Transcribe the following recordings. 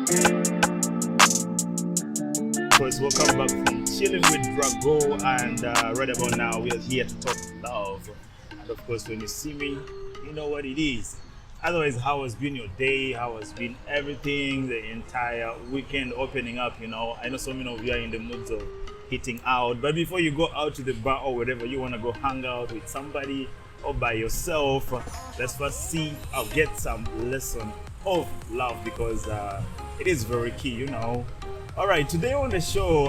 Boys, welcome back from Chilling with Drago, and right about now we are here to talk love. And of course, when you see me, you know what it is. Otherwise, how has been your day? How has been everything? The entire weekend opening up, you know. I know so many of you are in the moods of hitting out, but before you go out to the bar or wherever you want to go hang out with somebody or by yourself, let's first see or get some lesson of love, because it is very key, you know. All right, today on the show,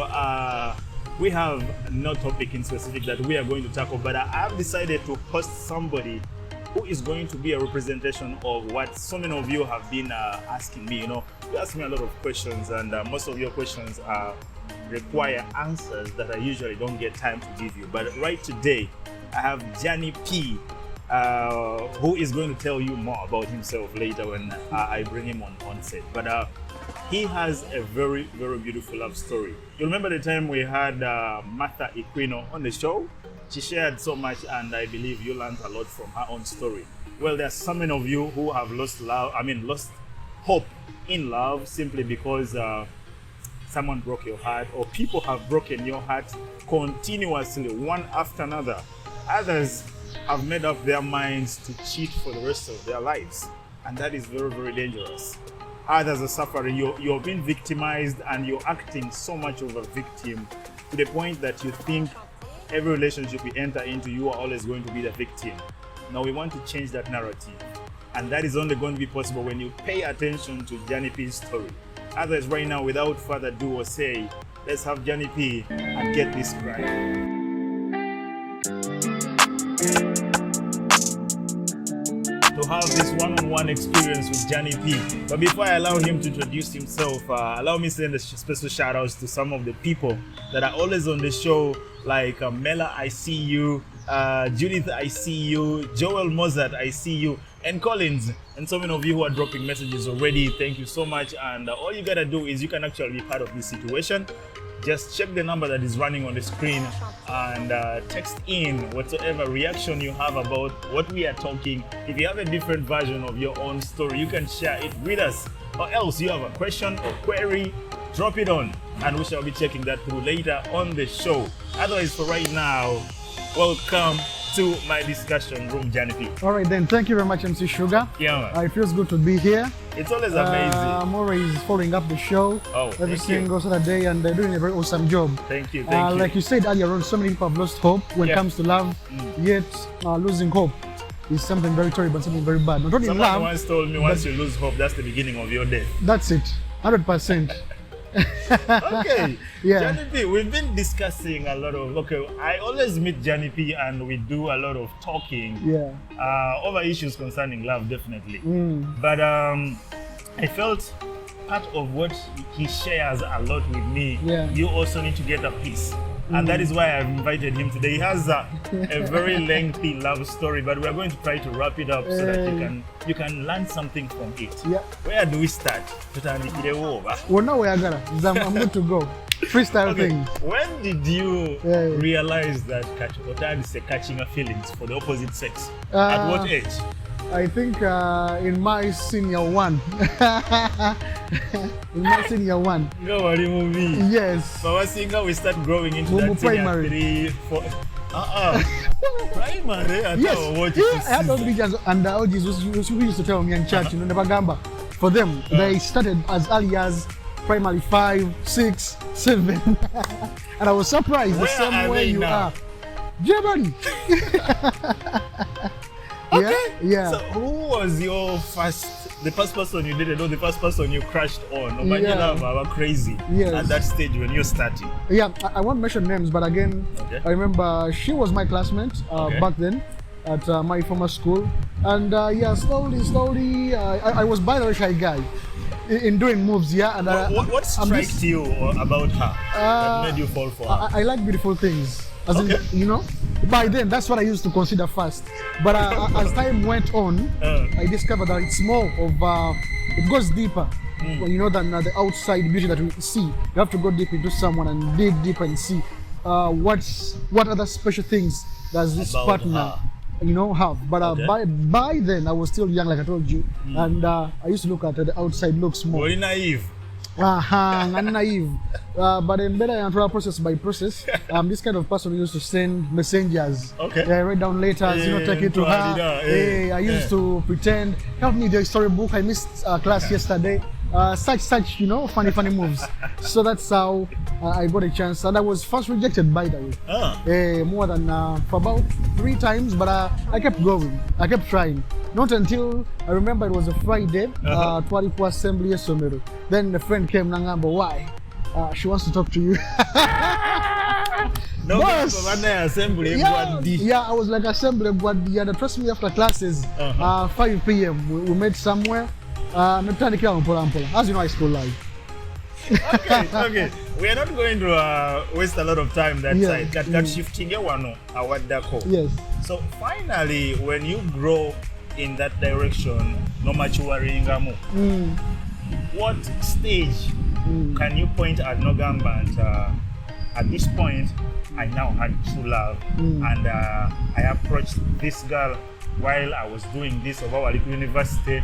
we have no topic in specific that we are going to tackle, but I have decided to host somebody who is going to be a representation of what so many of you have been asking me. You know, you ask me a lot of questions, and most of your questions require answers that I usually don't get time to give you. But right today, I have Janny P, who is going to tell you more about himself later when I bring him on set. But he has a very, very beautiful love story. You remember the time we had Martha Equino on the show? She shared so much, and I believe you learned a lot from her own story. Well, there are so many of you who have lost hope in love simply because someone broke your heart, or people have broken your heart continuously, one after another. Others have made up their minds to cheat for the rest of their lives, and that is very, very dangerous. Others are suffering. You're being victimized, and you're acting so much of a victim to the point that you think every relationship you enter into, you are always going to be the victim. Now we want to change that narrative, and that is only going to be possible when you pay attention to Janny P's story. Otherwise, right now, without further ado or say, let's have Janny P and get this right. To have this one-on-one experience with Janny P. But before I allow him to introduce himself, allow me to send a special shout outs to some of the people that are always on the show, like Mela, I see you, Judith, I see you, Joel Mozart, I see you, and Collins, and so many of you who are dropping messages already. Thank you so much. And all you gotta do is you can actually be part of this situation. Just check the number that is running on the screen and text in whatsoever reaction you have about what we are talking. If you have a different version of your own story, you can share it with us. Or else you have a question or query, drop it on, and we shall be checking that through later on the show. Otherwise, for right now, welcome to my discussion room, Janny P. All right then, thank you very much, MC Sugar. Yeah, man. It feels good to be here. It's always amazing. I'm always following up the show every single Saturday, and they're doing a very awesome job. Thank you, thank you. Like you said earlier on, so many people have lost hope when it comes to love, yet losing hope is something very terrible, something very bad. Not only in love. Someone once told me once you lose hope, that's the beginning of your death. That's it, 100%. Okay, yeah. Janny P, we've been discussing a lot of, I always meet Janny P and we do a lot of talking over issues concerning love, definitely. But I felt part of what he shares a lot with me, you also need to get a piece. And that is why I've invited him today. He has a very lengthy love story, but we're going to try to wrap it up so that you can learn something from it. Yeah. Where do we start? Well, now we are gonna. I'm good to go. Freestyle thing. When did you realize that catching a feelings for the opposite sex? At what age? I think in my senior one. In my senior one. Yes. So I think we start growing into Mumu that senior primary. 3, 4. Primary? Yes. I had those teachers and the OGs who used to tell me in church, you know, never gamba. For them, they started as early as primary 5, 6, 7. And I was surprised the same way you are. Germany. Okay. Yeah. So who was your the first person you dated, or the first person you crushed on? Or crazy at that stage when you're starting? Yeah, I won't mention names, but again, I remember she was my classmate back then at my former school. And slowly, I was by the shy guy in doing moves, And what struck you about her that made you fall for her? I like beautiful things. As in, you know, by then that's what I used to consider first. But as time went on, I discovered that it's more of it goes deeper. You know, than the outside beauty that we see. You have to go deep into someone and dig deeper and see what other special things does this about partner you know have. But by then I was still young, like I told you, and I used to look at the outside looks more. Very naive. I'm naive. But then better and process by process. This kind of person who used to send messengers. Okay. Write down letters, take it to her. I used to pretend, help me the storybook. I missed class yesterday. Such, funny moves. So that's how I got a chance. And I was first rejected, by the way. More than for about 3 times, but I kept going. I kept trying. Not until I remember it was a Friday, Twalipo Assembly Somero. Then the friend came, Nangamba, why? She wants to talk to you. No, assembly. Yeah, I was like assembly, but you had to trust me after classes. 5 p.m. We met somewhere. As you know, high school life. Okay. We are not going to waste a lot of time that side. That shifting your one Yes. So finally, when you grow in that direction, no matter what stage can you point at Nogamba and at this point I now had true love and I approached this girl while I was doing this of our university.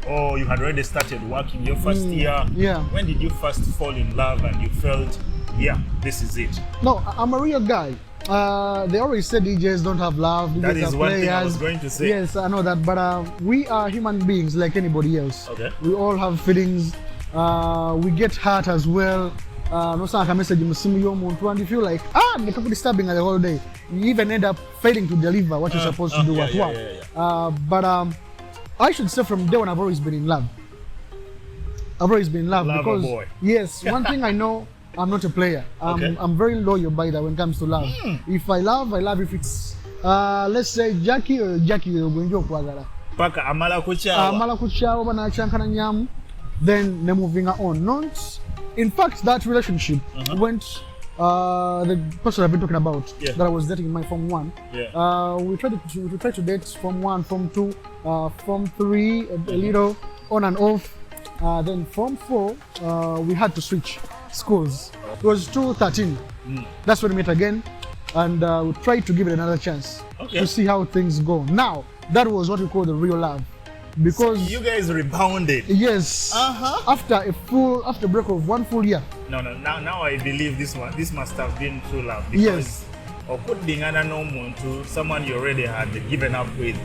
Oh, you had already started working your first year. Yeah. When did you first fall in love and you felt, yeah, this is it? No, I'm a real guy. They always say DJs don't have love. DJs that is are one players. thing I was going to say. Yes, I know that, but we are human beings like anybody else. Okay. We all have feelings. We get hurt as well. No saka message musimu yo muntu and you feel like nikapo disturbing the whole day. You even end up failing to deliver what you're supposed to do at work. But I should say from day one I've always been in love. I've always been in love because boy. Yes, one thing I know, I'm not a player. I'm very loyal by that when it comes to love. If I love. If it's let's say Jackie ugonjwa kwagala. Paka amala kuchawa bana chankana nyamu, then they're moving on. Not, in fact, that relationship went. The person I've been talking about that I was dating in my Form 1. We tried to date Form 1, Form 2, Form 3, a little on and off. Then Form 4, we had to switch schools. It was 2013. That's when we met again, and we tried to give it another chance to see how things go. Now, that was what we call the real love. Because so you guys rebounded. Yes. After a break of 1 full year. No. Now I believe this must have been true love. Because or putting to someone you already had given up with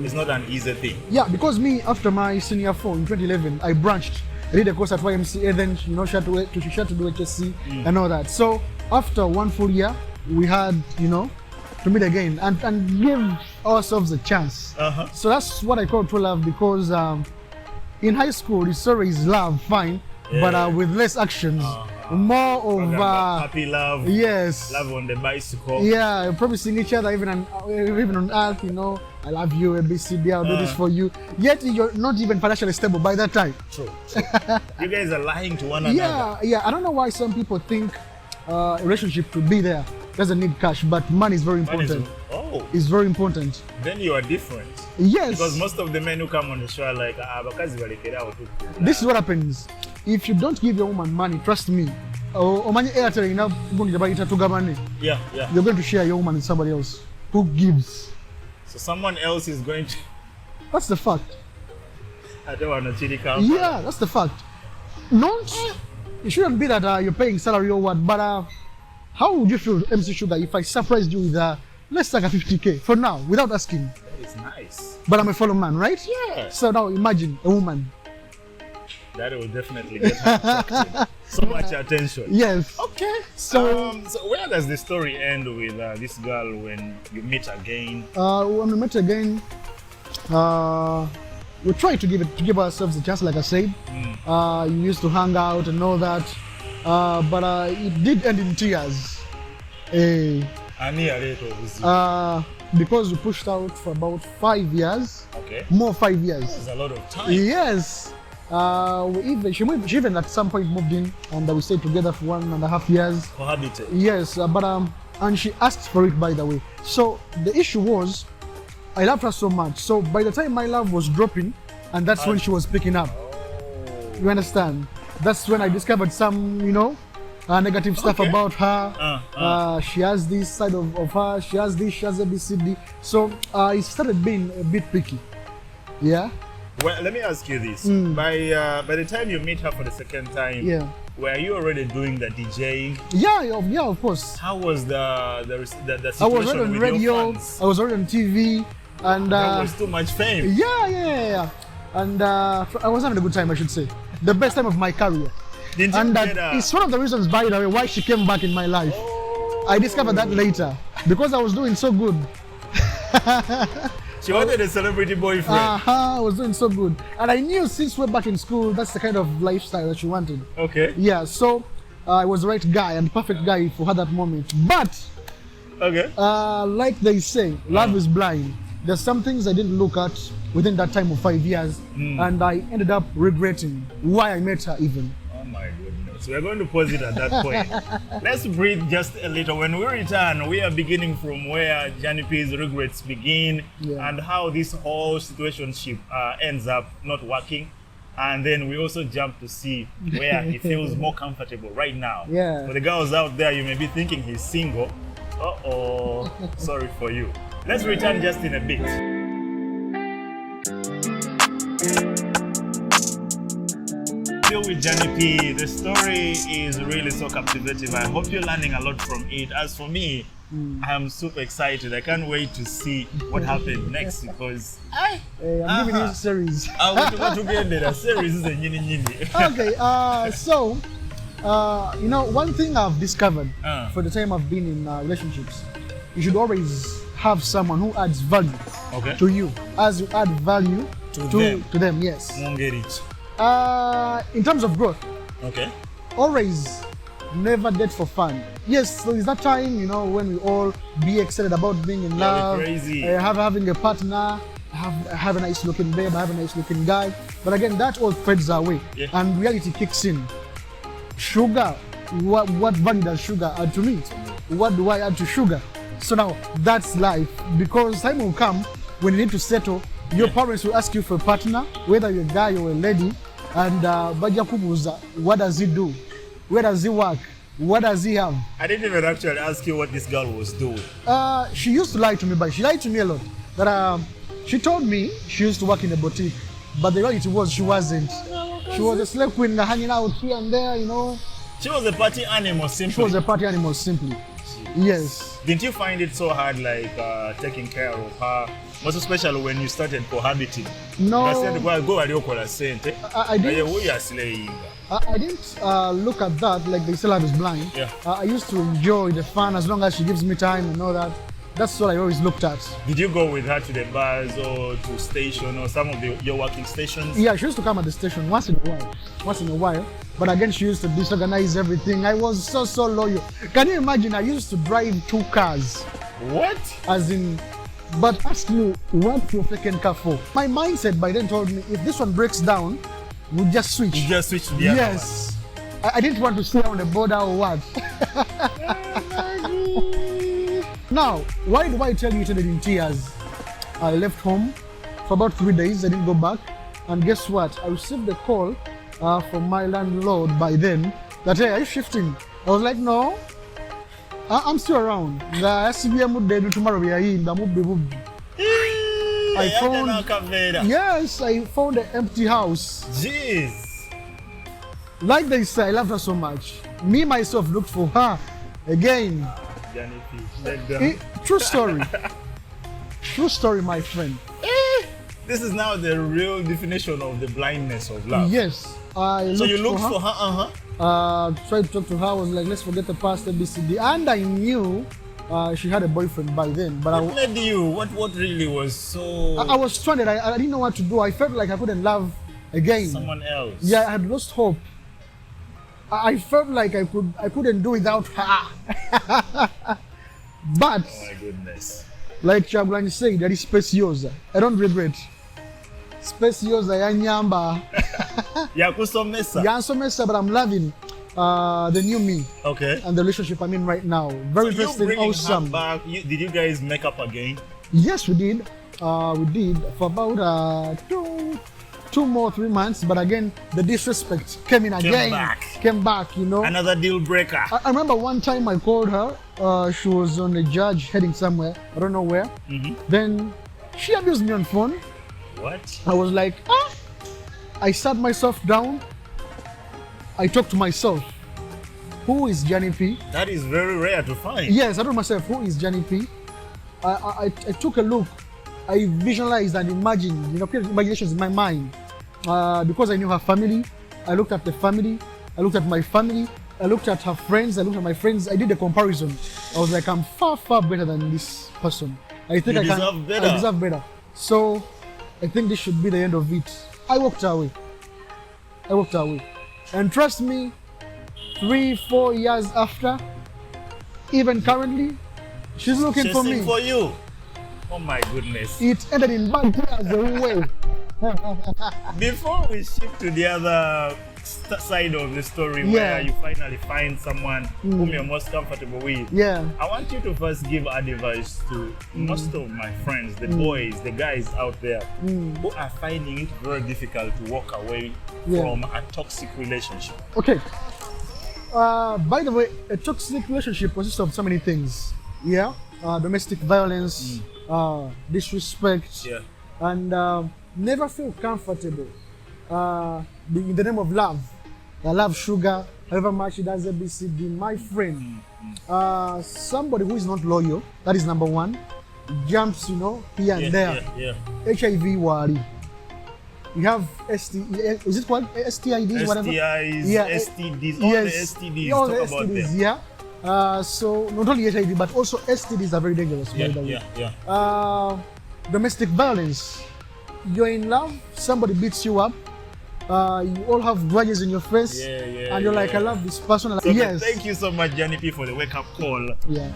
is not an easy thing. Yeah, because me after my senior 4 in 2011, I branched. I did a course at YMCA, then she had to do HSC and all that. So after 1 full year, we had to meet again and give ourselves a chance. So that's what I call true love, because in high school it's always love, fine, but with less actions, more of happy love. Yes, love on the bicycle. Yeah, promising each other even on earth. I love you, ABCD, I'll do this for you. Yet you're not even financially stable by that time. True. You guys are lying to one another. Yeah. I don't know why some people think a relationship to be there doesn't need cash, but money is very important. It's very important. Then you are different. Yes. Because most of the men who come on the show are like, this is what happens. If you don't give your woman money, trust me, you're going to share your woman with somebody else who gives. So someone else is going to... That's the fact. I don't want to chili cow. Yeah, that's the fact. It shouldn't be that you're paying salary or what, but how would you feel, MC Sugar, if I surprised you with let's take a 50K for now, without asking? That is nice. But I'm a fellow man, right? Yeah. So now imagine a woman. That will definitely get her so much attention. Yes. Okay. So where does the story end with this girl when you meet again? When we met again, we tried to give ourselves a chance, like I said. You used to hang out and all that, but it did end in tears. Because we pushed out for about 5 years. Okay. More 5 years. That's a lot of time. Yes. She even at some point moved in, and we stayed together for 1.5 years. Cohabited. Yes, but and she asked for it, by the way. So the issue was, I loved her so much. So by the time my love was dropping, and that's when she was picking up. You understand? That's when I discovered some, negative stuff about her. She has this side of her. She has this. She has ABCD. So I started being a bit picky. Yeah. Well, let me ask you this. By the time you meet her for the second time, Yeah. were you already doing the DJing? Yeah, of course. How was the situation I was already on with radio. your fans? I was already on TV, and That was too much fame. yeah. And I was having a good time, I should say. The best time of my career. Didn't you And get it's one of the reasons, by the way, why she came back in my life. Oh. I discovered that later because I was doing so good. She wanted a celebrity boyfriend. I was doing so good, and I knew since we're back in school, that's the kind of lifestyle that she wanted. Okay. Yeah, so I was the right guy and perfect guy for her that moment. But Okay. like they say, love is blind. There's some things I didn't look at within that time of 5 years, and I ended up regretting why I met her even. Oh my goodness. We're going to pause it at that point. Let's breathe just a little. When we return, we are beginning from where Janny P's regrets begin and how this whole situationship ends up not working. And then we also jump to see where he feels more comfortable right now. Yeah. For the girls out there, you may be thinking he's single. Uh-oh. Sorry for you. Let's return just in a bit. Still with Janny P. The story is really so captivating. I hope you're learning a lot from it. As for me, I am super excited. I can't wait to see what happens next because I'm giving you a series. I want to get the series is a nyini. Okay, so you know, one thing I've discovered for the time I've been in relationships, you should always have someone who adds value to you as you add value to them. Yes. In terms of growth, always never date for fun. Yes, there is that time, you know, when we all be excited about being in love, having a partner, have a nice looking babe, have a nice looking guy. But again, that all fades away and reality kicks in. Sugar, what value does sugar add to me? What do I add to sugar? So now that's life, because time will come when you need to settle. Your parents will ask you for a partner, whether you're a guy or a lady, and what does he do? Where does he work? What does he have? I didn't even actually ask you what this girl was doing. She used to lie to me, but she lied to me a lot. But she told me she used to work in a boutique, but the reality was she wasn't. She was a slave queen hanging out here and there, you know. She was a party animal, simply. She was a party animal, simply. Yes. Didn't you find it so hard, like taking care of her, most especially when you started cohabiting? No. I didn't. I didn't look at that like they say love is blind. Yeah. I used to enjoy the fun as long as she gives me time and all that. That's what I always looked at. Did you go with her to the bars or to station or some of your working stations? Yeah, she used to come at the station once in a while. But again, she used to disorganize everything. I was so loyal. Can you imagine? I used to drive 2 cars. What? As in, but ask me what your second car for. My mindset by then told me if this one breaks down, we'll just switch. You just switch to the other one. I didn't want to stay on the border or what. Now, why do I tell you it ended in tears? I left home for about 3 days. I didn't go back. And guess what? I received a call from my landlord by then that, hey, are you shifting? I was like, no, I'm still around. Tomorrow we are in. Yes, I found an empty house. Jeez. Like they say, I love her so much. Me, myself, looked for her again. Janny P. True story. True story, my friend. This is now the real definition of the blindness of love. Yes. So you looked for her? Tried to talk to her. I was like, let's forget the past, ABCD. And I knew she had a boyfriend by then. But what led you? What really was so... I was stranded. I didn't know what to do. I felt like I couldn't love again. Someone else. Yeah, I had lost hope. I felt like I couldn't do without her. But, oh my goodness. Like Chagulanyi said, that is space yours. I don't regret. Space yours, I nyamba. Yansomesa, but I'm loving the new me. Okay. And the relationship I'm in right now. Very interesting, awesome. Back, did you guys make up again? Yes, we did. We did for about 2 more 3 months, but again the disrespect came in again. Came back, you know. Another deal breaker. I remember one time I called her. She was on a judge heading somewhere. I don't know where. Then she abused me on phone. What? I was like, ah! I sat myself down. I talked to myself. Who is Janny P? That is very rare to find. Yes, I told myself, who is Janny P? I took a look. I visualized and imagined, created imaginations in my mind. Because I knew her family, I looked at the family, I looked at my family, I looked at her friends, I looked at my friends. I did a comparison. I was like, I'm far, far better than this person. I think I deserve better. So I think this should be the end of it. I walked away. And trust me, 3-4 years after, even currently, she's looking for me. For you. Oh my goodness. It ended in bad tears away. Before we shift to the other side of the story, where you finally find someone whom you're most comfortable with, I want you to first give advice to most of my friends, the boys, the guys out there who are finding it very difficult to walk away from a toxic relationship. Okay. By the way, a toxic relationship consists of so many things. Domestic violence, disrespect, and never feel comfortable in the name of love. I love sugar, however much it does ABCD. My friend, somebody who is not loyal, that is number one, jumps, here and there. HIV worry. You have is it called STIDs, whatever? STIs, STDs, all the STDs, so not only HIV, but also STDs are very dangerous, by the way. Domestic violence. You're in love, somebody beats you up, you all have grudges in your face, and you're like, I love this person. So thank you so much, Janny P, for the wake-up call.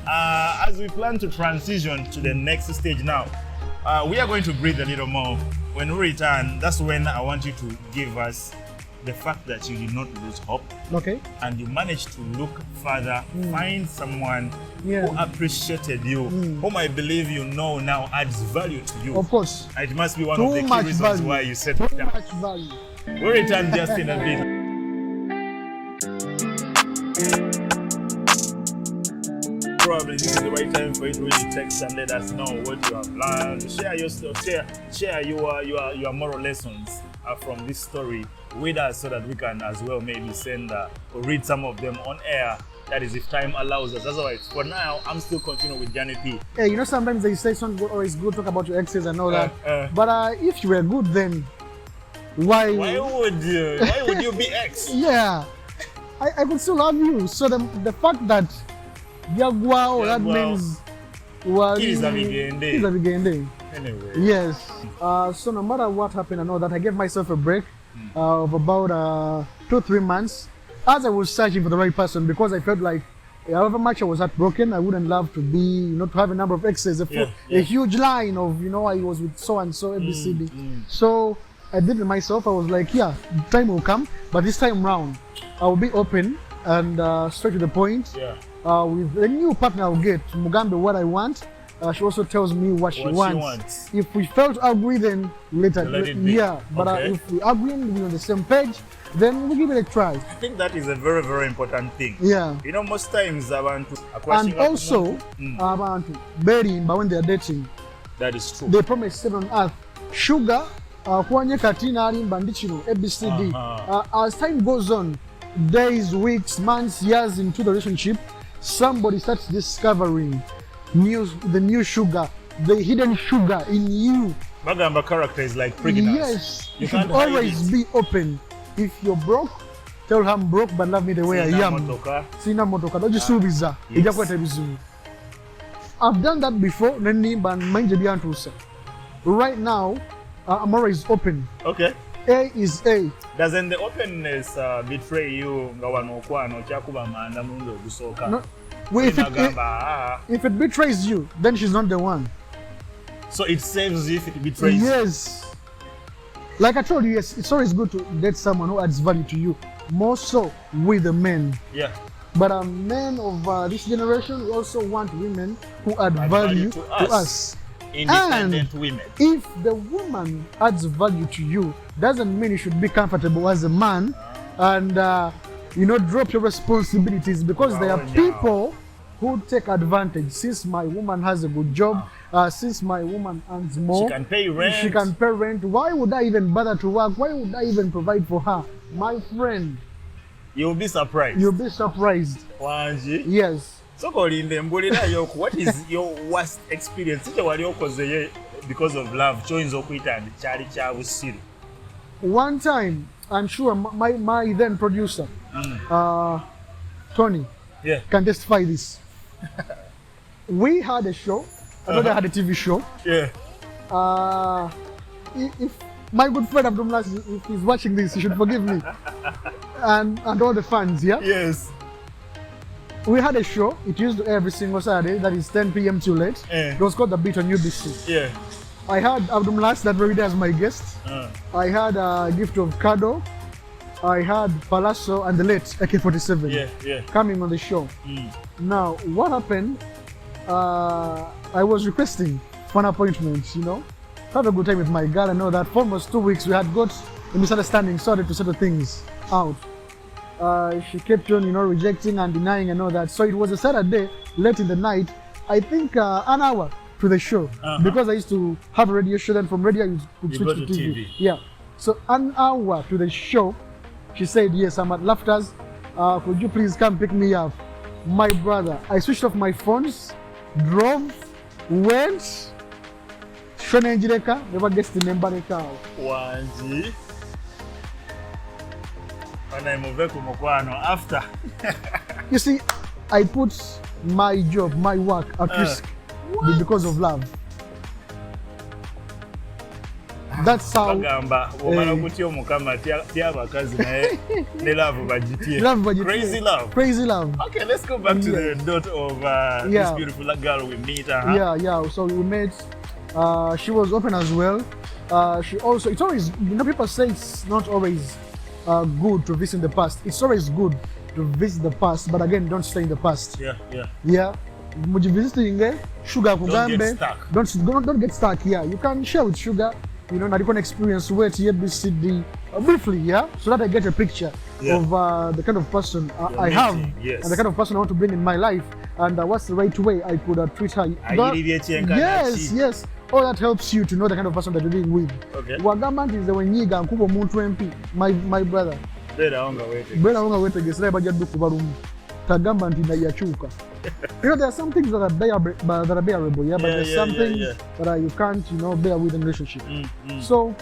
As we plan to transition to the next stage now, we are going to breathe a little more. When we return, that's when I want you to give us the fact that you did not lose hope, and you managed to look further, find someone who appreciated you, whom I believe now adds value to you. Of course. It must be one of the key reasons why you said that. Too much value. We'll return just in a bit. Probably this is the right time for you to really text and let us know what you have learned. Share your stuff, share your moral lessons from this story with us, so that we can as well maybe send or read some of them on air. That is, if time allows us. Otherwise, for now, I'm still continuing with Janny P. Hey, sometimes they say something always good, talk about your exes and all that. But if you were good, then why would you be ex? I could still love you. So the fact that Yagwao, that means Kizabigende. Anyway. Yes. So no matter what happened and all that, I gave myself a break of about 2-3 months as I was searching for the right person, because I felt like however much I was heartbroken, I wouldn't love to be, to have a number of exes, a huge line of, I was with so and so, ABCD. So I did it myself. I was like, time will come, but this time round, I will be open and straight to the point. With a new partner I'll get, Mugambe, what I want. She also tells me what she wants. If we fail to agree, then later. Let it be. But if we agree and we're on the same page, then we give it a try. I think that is a very, very important thing. Most times abantu and also abantu berimba when they are dating. That is true. They promise heaven on earth. Sugar, kwanye katina arimba ndichino ABCD. As time goes on, days, weeks, months, years into the relationship, somebody starts discovering the new sugar, the hidden sugar in you. Bagamba character is like pregnant. Yes, you should always be open. If you're broke, tell her I'm broke, but love me the way I am. Sina motoka. Don't just subiza. I've done that before. Right now, Amora is open. Okay. A is A. Doesn't the openness betray you? No. Well, if it betrays you, then she's not the one. So it saves you if it betrays you? Yes. Like I told you, yes, it's always good to date someone who adds value to you, more so with the men. But men of this generation, we also want women who add value to us. Independent women. If the woman adds value to you, doesn't mean you should be comfortable as a man and drop your responsibilities, because there are people who take advantage since my woman has a good job, since my woman earns more. She can pay rent. She can pay rent. Why would I even bother to work? Why would I even provide for her? My friend. You'll be surprised. You'll be surprised. Wanji. Yes. So what is your worst experience? Because of love, one time, I'm sure my then producer, Tony, can testify this. We had a show. I thought I had a TV show. Yeah. If my good friend Abdullah, if he's watching this, he should forgive me. and all the fans, yeah? Yes. We had a show. It used to air every single Saturday. That is 10 p.m. too late. It was called The Beat on UBC. Yeah. I had Abdullah that very day as my guest. I had a gift of Kado. I had Palazzo and the late AK-47 coming on the show. Now, what happened? I was requesting for an appointment, you know. Had a good time with my girl. I know that for almost 2 weeks we had got a misunderstanding, started to settle things out. She kept on, you know, rejecting and denying and all that. So it was a Saturday, late in the night, I think an hour to the show. Because I used to have a radio show, then from radio you could switch to TV. Yeah. So an hour to the show, she said, yes, I'm at Laughters. Could you please come pick me up? My brother, I switched off my phones, drove, went, Shona Njireka, never gets the number of car. Wanji. And I'm over after. You see, I put my job, my work at risk because of love. That's how. Crazy love. Crazy love. Okay, let's go back to the dot of this beautiful girl we meet. Yeah. So we met. She was open as well. She also, it's always, you know, people say it's not always good to visit the past. It's always good to visit the past, but again, don't stay in the past. Yeah. Visiting sugar don't get stuck. Don't get stuck. Yeah, you can share with sugar. You know, not experience where ABCD briefly, so that I get a picture of the kind of person I have and the kind of person I want to bring in my life, and what's the right way I could treat her. Yes. All that helps you to know the kind of person that you're dealing with. Okay. Wagamba is the wenyiga nkubo muntu MP, my brother. Bwera wonga wete gesera bajja dukubalumu. Tagamba nti nayachuka. You know, there are some things that are bearable, but there's some things that you can't, you know, bear with in a relationship. So,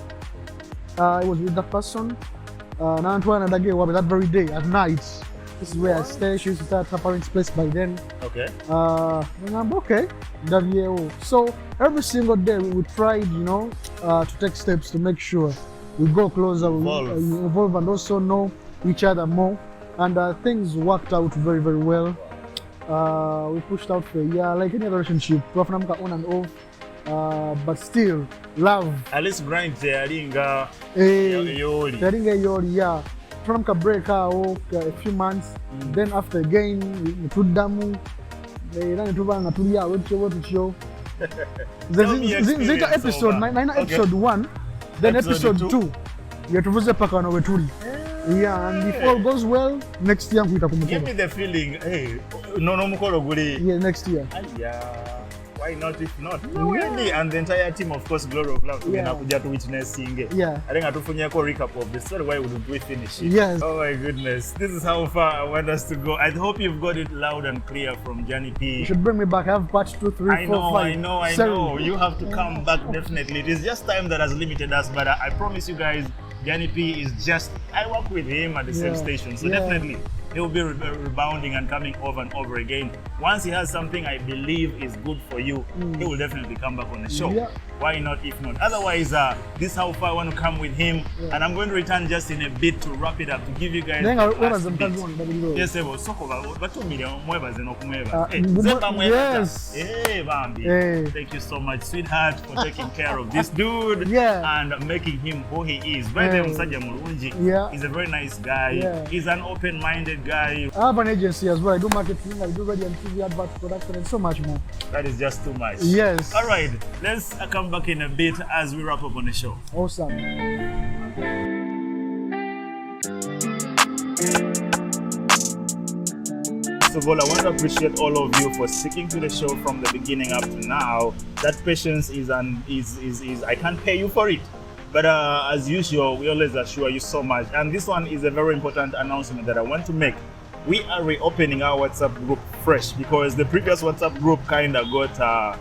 I was with that person. Antoine and Again, that very day at night. This is where I stay. She used to stay at her parents' place by then. Okay. And I'm okay. So every single day we tried, you know, to take steps to make sure we go closer, we evolve, and also know each other more. And things worked out very, very well. We pushed out for a year, like any other relationship, on and off. But still, love. At least grind there, yeah. From a break a few months, then after again, we put Damu. The episode 9 episode 1, then episode 2. You have to visit Pakano Weturi. Yeah, and if all goes well, next year we give me the feeling, hey, no mukolo guli. Yeah, next year. Why not if not? Really, and the entire team, of course, Glory of Love, to witnessing it. I think I do recap of the story. Why wouldn't we finish it? Yes. Oh my goodness, this is how far I want us to go. I hope you've got it loud and clear from Janny P. You should bring me back. I have part 2, 3, 4, 5. I know. You have to come back definitely. It is just time that has limited us, but I promise you guys, Janny P is just, I work with him at the same station, so definitely he'll be rebounding and coming over and over again. Once he has something I believe is good for you, he will definitely come back on the show. Why not if not? Otherwise, this is how far I want to come with him, and I'm going to return just in a bit to wrap it up, to give you guys yes. Thank you so much, sweetheart, for taking care of this dude and making him who he is. He's a very nice guy. He's an open-minded guy. I have an agency as well. I do marketing, I do radio and TV advert production, and so much more. That is just too much. Yes. All right, let's come back in a bit as we wrap up on the show. Awesome. first of all, I want to appreciate all of you for sticking to the show from the beginning up to now. That patience is I can't pay you for it. But as usual, we always assure you so much. And this one is a very important announcement that I want to make. We are reopening our WhatsApp group fresh because the previous WhatsApp group kind of got,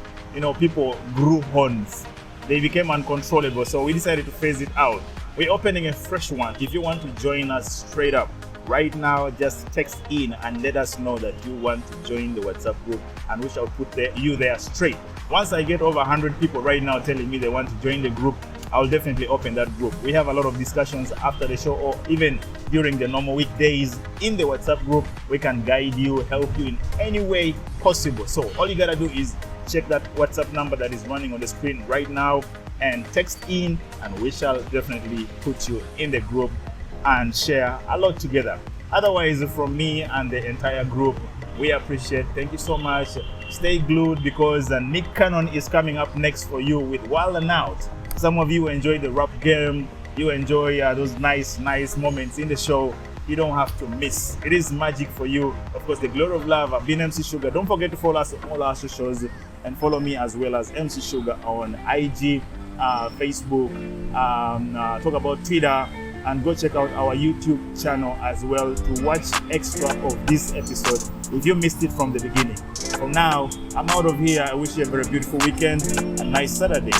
people grew horns. They became uncontrollable. So we decided to phase it out. We're opening a fresh one. If you want to join us straight up, right now, just text in and let us know that you want to join the WhatsApp group, and we shall put you there straight. Once I get over 100 people right now telling me they want to join the group, I'll definitely open that group. We have a lot of discussions after the show or even during the normal weekdays in the WhatsApp group. We can guide you, help you in any way possible. So all you gotta do is check that WhatsApp number that is running on the screen right now and text in, and we shall definitely put you in the group and share a lot together. Otherwise, from me and the entire group, we appreciate. Thank you so much. Stay glued because Nick Cannon is coming up next for you with Wild and Out. Some of you enjoy the rap game. You enjoy those nice moments in the show. You don't have to miss. It is magic for you. Of course, the glory of love. I've been MC Sugar. Don't forget to follow us on all our socials and follow me as well as MC Sugar on IG, Facebook, talk about Twitter, and go check out our YouTube channel as well to watch extra of this episode if you missed it from the beginning. For now, I'm out of here. I wish you a very beautiful weekend, a nice Saturday.